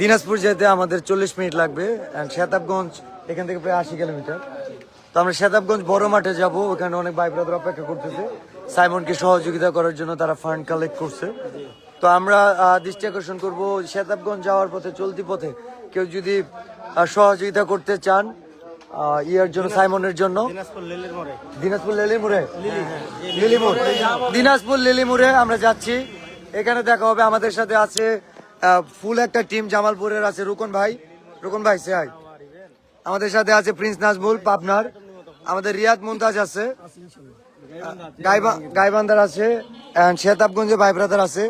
দিনাজপুর যেতে আমাদের 40 মিনিট লাগবে। অ্যান্ড শেতাবগঞ্জ এখান থেকে প্রায় 80 কিলোমিটার। তো আমরা শেতাবগঞ্জ বড় মাঠে যাব, ওখানে অনেক ভাই ব্রাদার অপেক্ষা করতেছে সাইমনকে সহযোগিতা করার জন্য, তারা ফান্ড কালেক্ট করছে। তো আমরা দৃষ্টি আকর্ষণ করবো শেতাবগঞ্জ যাওয়ার পথে, চলতি পথে কেউ যদি সহযোগিতা করতে চান ইয়ার জন্য, সাইমনের জন্য, দিনাজপুর লিলিমুরে, দিনাজপুর লিলিমুরে আমরা যাচ্ছি। এখানে দেখা হবে, আমাদের সাথে আছে ফুল একটা টিম, জামালপুরের আছে রুকন ভাই সে হাই। আমাদের সাথে আছে প্রিন্স নাজমুল পাবনার, আমাদের রিয়াদ মুমতাজ আছে, গাইবান্ধার আছে, শেতাবগঞ্জে ভাই ব্রাদার আছে,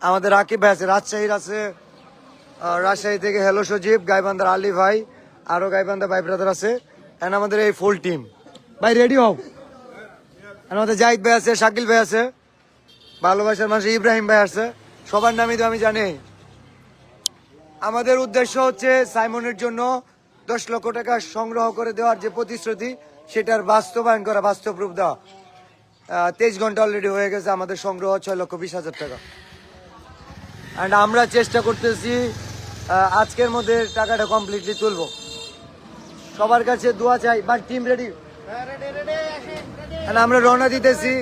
আমাদের রাকিব ভাই আছে, রাজশাহীর আছে, রাজশাহী থেকে হ্যালো সজীব, গাইবান্ধার আলী ভাই, আরো গাইবান্ধা ভাই ব্রাদার আছে। এন্ড আমাদের এই ফুল টিম ভাই রেডি হও। আমাদের জাহিদ ভাই আছে, শাকিল ভাই আছে, ভালোবাসার মানুষ ইব্রাহিম ভাই আছে, সবার নামই তো আমি জানি। আমাদের উদ্দেশ্য হচ্ছে সাইমনের জন্য 10 লক্ষ টাকা সংগ্রহ করে দেওয়ার যে প্রতিশ্রুতি, সেটার বাস্তবায়ন করা, বাস্তব রূপ দেওয়া। 23 ঘন্টা অলরেডি হয়ে গেছে, আমাদের সংগ্রহ 6,20,000 টাকা। অ্যান্ড আমরা চেষ্টা করতেছি আজকের মধ্যে টাকাটা কমপ্লিটলি তুলবো। সবার কাছে দোয়া চাই। বাট টিম রেডি, আমরা রওনা দিতেছি।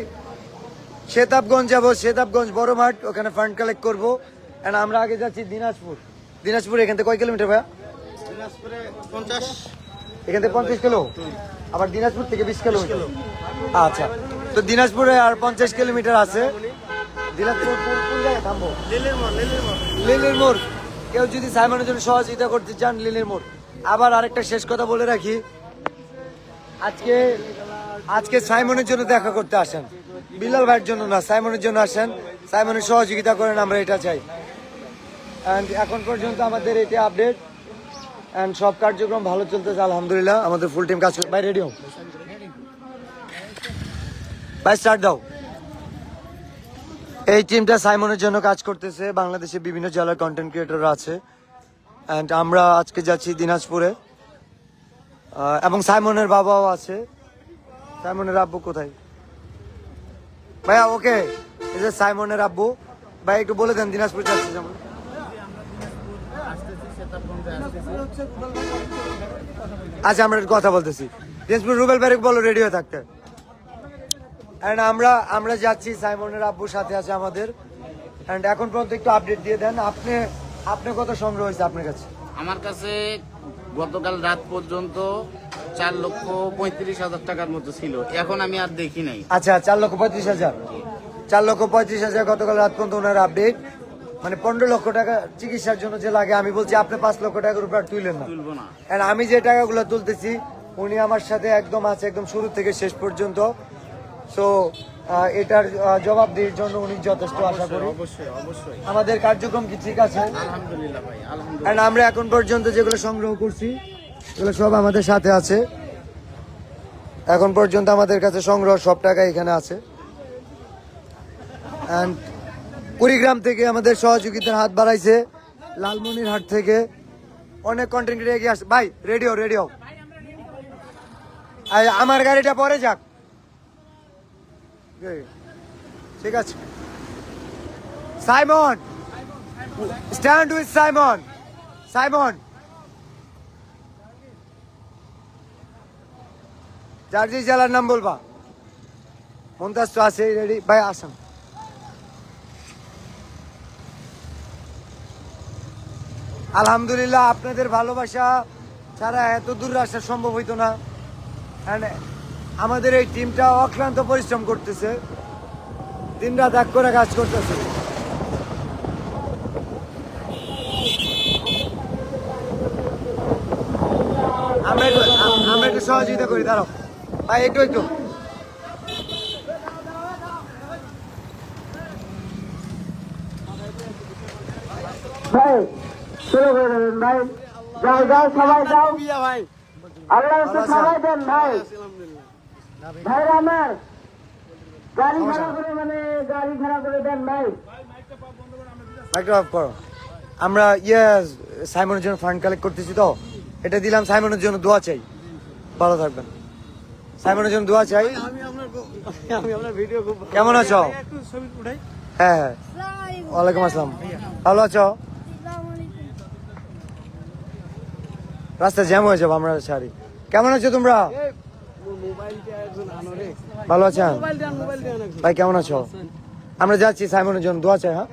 শেতাবগঞ্জ যাবো, শেতাবগঞ্জ বড় মাঠ, ওখানে ফান্ড কালেক্ট করবো। অ্যান্ড আমরা আগে যাচ্ছি দিনাজপুর এখান থেকে কয় কিলোমিটার ভাইয়া? এখান থেকে 50 কিলো, আবার দিনাজপুর থেকে 20 কিলোমিটার। আচ্ছা, তো দিনাজপুরে আর 50 কিলোমিটার আছে। দিনাজপুর কোন জায়গায় থামবো? লিলির মোড়। কেউ যদি সাইমনের জন্য সহযোগিতা করতে চান, লিলির মোড়। আবার আরেকটা শেষ কথা বলে রাখি, আজকে সাইমনের জন্য দেখা করতে আসেন, বিলাল ভাইয়ের জন্য না, সাইমনের জন্য আসেন, সাইমনের সহযোগিতা করেন, আমরা এটা চাই। অ্যান্ড এখন পর্যন্ত আমাদের এটা আপডেট, অ্যান্ড সব কার্যক্রম ভালো চলতেছে আলহামদুলিল্লাহ। আমাদের ফুল টিম কাজ করে। ভাই রেডি হও, ভাই স্টার্ট দাও। এই টিমটা সাইমনের জন্য কাজ করতেছে, বাংলাদেশে বিভিন্ন জেলার কন্টেন্ট ক্রিয়েটররা আছে। অ্যান্ড আমরা আজকে যাচ্ছি দিনাজপুরে, এবং সাইমনের বাবাও আছে। সাইমনের আব্বু কোথায় ভাইয়া? ওকে, এই যে সাইমনের আব্বু। ভাই একটু বলে দেন দিনাজপুর যাচ্ছি যেমন। আচ্ছা, আমরা কথা বলতেছি। দিনাজপুর রুবেল ভাই বলো রেডি হয়ে থাকতে। অ্যান্ড আমরা যাচ্ছি, সাইমনের আব্বুর সাথে আছে আমাদের। অ্যান্ড এখন পর্যন্ত একটু আপডেট দিয়ে দেন, আপনি কত সংগ্রহ হয়েছে আপনার কাছে? আমার কাছে গতকাল রাত পর্যন্ত 4,35,000 টাকার মতো ছিল, এখন আমি আর দেখি নাই। আচ্ছা, 4,35,000, 4,35,000 গতকাল রাত পর্যন্ত ওনার আপডেট। মানে 15 লক্ষ টাকা চিকিৎসার জন্য যে লাগে, আমি বলছি আপনি 5 লক্ষ টাকার উপর তুললেন না। তুলবো না। আর আমি যে টাকাগুলো তুলতেছি, উনি আমার সাথে একদম আছে, একদম শুরু থেকে শেষ পর্যন্ত। সো এটার জবাবদিহির জন্য উনি যথেষ্ট, আশা করি। অবশ্যই আমাদের কার্যক্রম কি ঠিক আছে? আলহামদুলিল্লাহ ভাই, আলহামদুলিল্লাহ। আর আমরা এখন পর্যন্ত যেগুলো সংগ্রহ করছি, এগুলো সব আমাদের সাথে আছে। এখন পর্যন্ত আমাদের কাছে সংগ্রহ সব টাকা এখানে আছে। অ্যান্ড কুড়িগ্রাম থেকে আমাদের সহযোগিতার হাত বাড়াইছে, লালমনিরহাট থেকে অনেক কন্টেন্ট ক্রিয়েটর এগিয়ে আসছে। ভাই রেডিও, আমার গাড়িটা পরে যাক, ঠিক আছে? Simon, stand with Simon. যার যে জেলার নাম বলবা। মমতাজ তো আছে রেডি। ভাই আসেন। আলহামদুলিল্লাহ, আপনাদের ভালোবাসা ছাড়া এত দূর আসা সম্ভব হইতো না। আমাদের এই টিমটা অক্লান্ত পরিশ্রম করতেছে, দিনরাত এক করে কাজ করতেছে। আমরা একটু সহযোগিতা করি, দাঁড়াও ভাই, একটু ভাই শুরু করে দেবেন ভাই। যাও সবাই যাও, আল্লাহ সবাই দেন ভাই। ভাই আমার গাড়ি ভাড়া করে দেন ভাই। মাইক্রো অফ করো। আমরা সাইমনের জন্য ফান্ড কালেক্ট করতেছি, তো এটা দিলাম। সাইমনের জন্য দোয়া চাই, ভালো থাকবেন। সাইমনের জন্য দোয়া চাই। কেমন আছো? হ্যাঁ, ওয়ালাইকুম আসসালাম। ভালো আছো? রাস্তা জ্যাম হয়ে যাবো, আমরা ছাড়ি। কেমন আছো তোমরা? ভালো আছেন ভাই? কেমন আছো? আমরা যাচ্ছি সাইমনের জন্য, দোয়া চাই। হ্যাঁ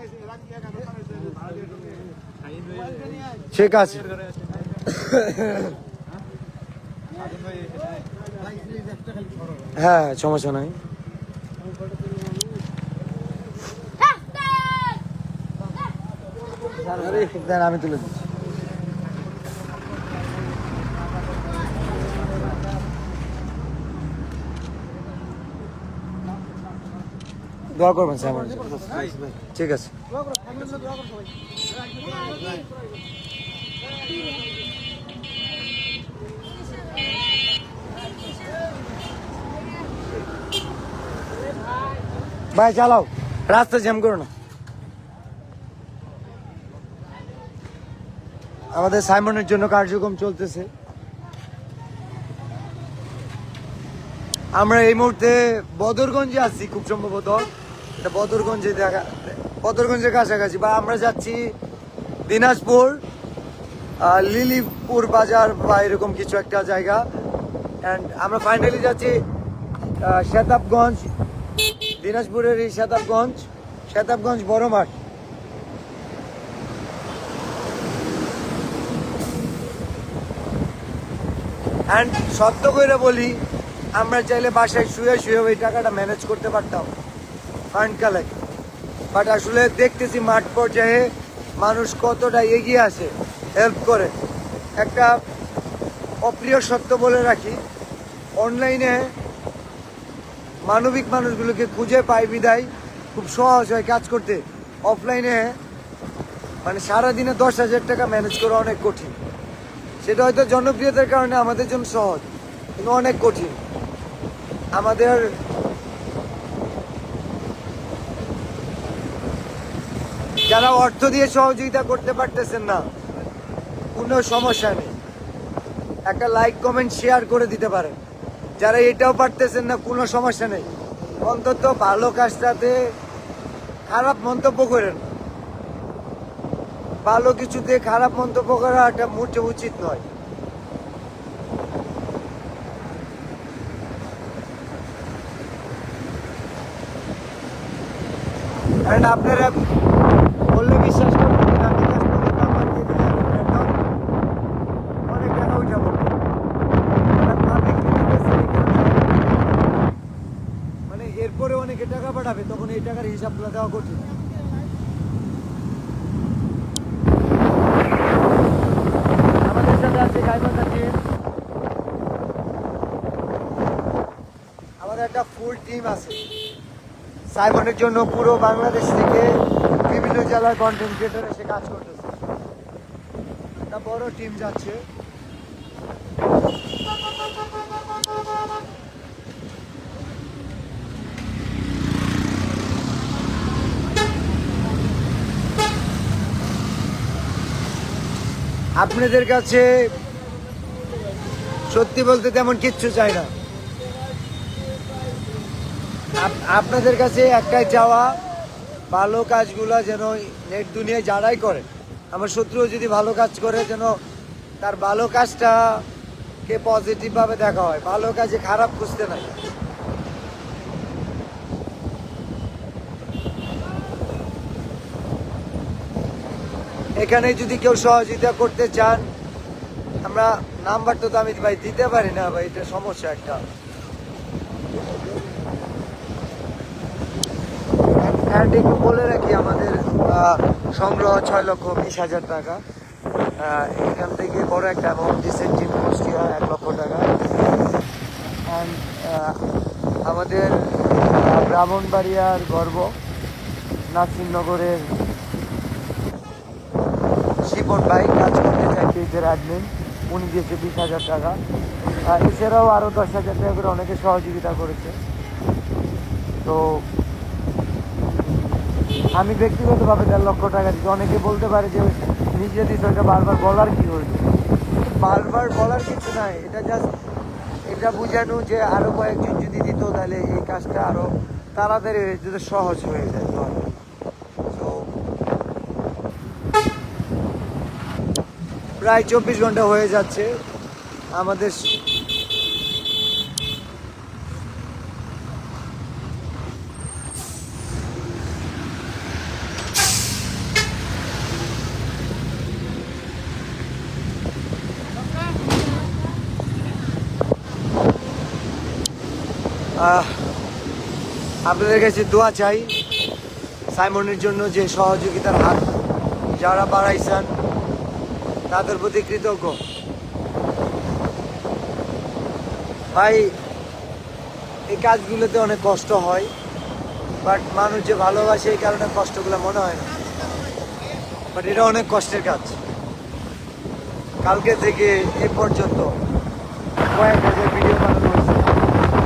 ঠিক আছে। হ্যাঁ সমস্যা নাই। দেন আমি তুলে দিচ্ছি। দোয়া করবেন সাইমন, ঠিক আছে। ভাই চালাও, রাস্তা জ্যাম করো না। আমাদের সাইমনের জন্য কার্যক্রম চলতেছে। আমরা এই মুহূর্তে বদরগঞ্জে আছি, খুব সম্ভবত এটা বদরগঞ্জের কাছাকাছি, বা আমরা যাচ্ছি দিনাজপুর, লিলিপুর বাজার বা এরকম কিছু একটা জায়গা। অ্যান্ড আমরা ফাইনালি যাচ্ছি শেতাবগঞ্জ, দিনাজপুরের এই শেতাবগঞ্জ বড় মাঠ। অ্যান্ড সত্য করে বলি, আমরা চাইলে বাসায় শুয়ে ওই টাকাটা ম্যানেজ করতে পারতাম, ফান্ড কালেক্ট। বাট আসলে দেখতেছি মাঠ পর্যায়ে মানুষ কতটা এগিয়ে আসে, হেল্প করে। একটা অপ্রিয় সত্য বলে রাখি, অনলাইনে মানবিক মানুষগুলোকে খুঁজে পাই বিদায় খুব সহজ হয় কাজ করতে। অফলাইনে মানে সারাদিনে 10,000 টাকা ম্যানেজ করা অনেক কঠিন। সেটা হয়তো জনপ্রিয়তার কারণে আমাদের জন্য সহজ, কিন্তু অনেক কঠিন। আমাদের যারা অর্থ দিয়ে সহযোগিতা করতে পারতেছেন না, কোনো সমস্যা নেই, একটা লাইক কমেন্ট শেয়ার করে দিতে পারেন। যারা এটাও পারতেছেন না, কোনো সমস্যা নেই, অন্তত ভালো কাজটাতে খারাপ মন্তব্য করেন। ভালো কিছুতে খারাপ মন্তব্য করা এটা মোটেও উচিত নয়। আপনারা বললে বিশ্বাস করবেন না, বিকাশ পর্যন্ত আমার দিয়ে দিলে অনেক টাকা উঠে পড়বে। মানে এরপরে অনেকে টাকা পাঠাবে, তখন এই টাকার হিসাবগুলো দেওয়া কঠিন। আমাদের সাথে আছে গাইবান্ধা টিম, আমাদের একটা ফুল টিম আছে সাইমনের জন্য। পুরো বাংলাদেশ থেকে বিভিন্ন জেলার কন্টেন্ট ক্রিয়েটর এসে কাজ করতেছে, একটা বড় টিম যাচ্ছে। আপনাদের কাছে সত্যি বলতে তেমন কিচ্ছু চাই না, আপনাদের কাছে একটাই চাওয়া, ভালো কাজগুলো যেন নেট দুনিয়ায় যারাই করে, আমার শত্রু যদি ভালো কাজ করে যেন তার ভালো কাজটাকে পজিটিভভাবে দেখা হয়, ভালো কাজে খারাপ খুঁজতে নাই। এখানে যদি কেউ সহযোগিতা করতে চান, আমরা নাম্বারটা তো আমি ভাই দিতে পারি না ভাই, এটা সমস্যা একটা। একটু বলে রাখি, আমাদের সংগ্রহ 6,20,000 টাকা। এখান থেকে বড় একটা অ্যামাউন্ট দিচ্ছেন টিম কুষ্টিয়া 1 লক্ষ টাকা। অ্যান্ড আমাদের ব্রাহ্মণবাড়িয়ার গর্ব নাসিরনগরের শিপন ভাই কাজ করতে চাই পেজের অ্যাডমিন, উনি দিয়েছে 20,000 টাকা। এছাড়াও আরও 10,000 টাকা করে অনেকে সহযোগিতা করেছে। তো আমি ব্যক্তিগতভাবে 1.5 লক্ষ টাকা দিচ্ছি। অনেকে বলতে পারে যে নিজে দিতে ওইটা বারবার বলার কি হয়েছে, বারবার বলার কিছু নাই, এটা জাস্ট এটা বোঝানো যে আরো কয়েকজন যদি দিত তাহলে এই কাজটা আরো তাড়াতাড়ি যদি সহজ হয়ে যায়। তো প্রায় 24 ঘন্টা হয়ে যাচ্ছে আমাদের আপনাদের কাছে দোয়া চাই সাইমনের জন্য, যে সহযোগিতার হাত যারা বাড়াইছেন তাদের প্রতি কৃতজ্ঞ। ভাই এই কাজগুলোতে অনেক কষ্ট হয়, বাট মানুষ যে ভালোবাসে এই কারণে কষ্টগুলো মনে হয় না, বাট এটা অনেক কষ্টের কাজ। কালকে থেকে এ পর্যন্ত কয়েক হাজার ভিডিও বানানো হয়েছে।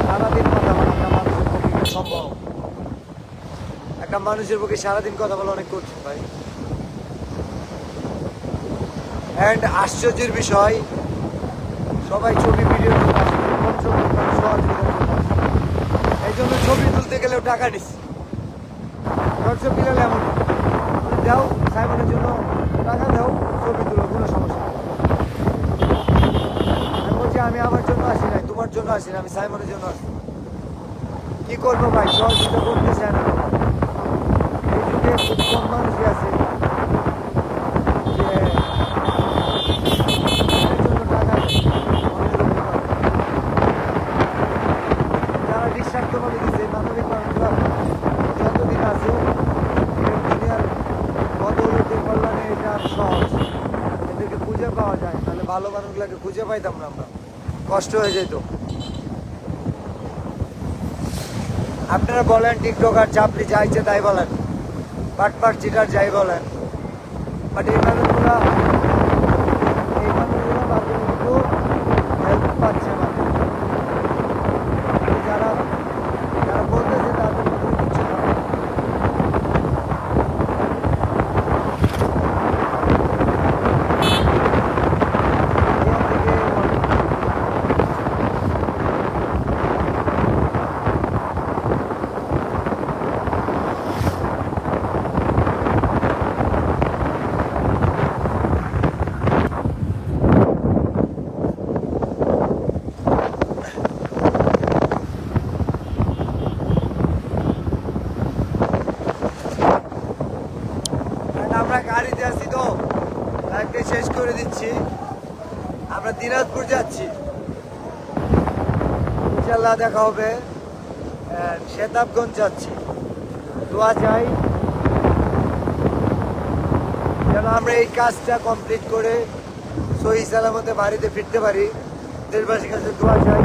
সারাদিন কথা বলা একটা মানুষের পক্ষে সম্ভব? একটা মানুষের পক্ষে সারাদিন কথা বলা অনেক কঠিন ভাই। অ্যান্ড আশ্চর্যের বিষয়, সবাই ছবি ভিডিও এই জন্য ছবি তুলতে গেলেও টাকা নিচ্ছে। দর্শক বিলালে এমন দাও, সাইমনের জন্য টাকা দাও, ছবি তুলো, কোনো সমস্যা নেই। আমি বলছি আমি আমার জন্য আসি নাই, তোমার জন্য আসি না, আমি সাইমনের জন্য আসি। কি করবো ভাই, সহযোগিতা করতে চায় না। এই যুগে খুব কম মানুষই আছে যে টাকা যারা নিঃস্বার্থভাবে দিচ্ছে মানবিক মানুষরা যতদিন আছে দুনিয়ার বদৌলতের কল্যাণে এটা সহজ, এদেরকে খুঁজে পাওয়া যায়, তাহলে ভালো মানুষগুলোকে খুঁজে পাইতাম না, আমরা কষ্ট হয়ে যেত। আপনারা বলেন টিকটকার চাপড়ি যা ইচ্ছে তাই বলেন, পাটপাট চিটার যাই বলেন, বাট এই মানুষগুলা বাকি কিন্তু হেল্প পাচ্ছে না। যারা যারা বলতেছে তাদের মধ্যে কিছু না। আমরা গাড়িতে আছি তো লাইভটা শেষ করে দিচ্ছি। আমরা দিনাজপুর যাচ্ছি, ইনশাল্লাহ দেখা হবে। শেতাবগঞ্জ যাচ্ছি, দোয়া চাই যেন আমরা এই কাজটা কমপ্লিট করে সহি সালামতে বাড়িতে ফিরতে পারি। দেশবাসীর কাছে দোয়া চাই।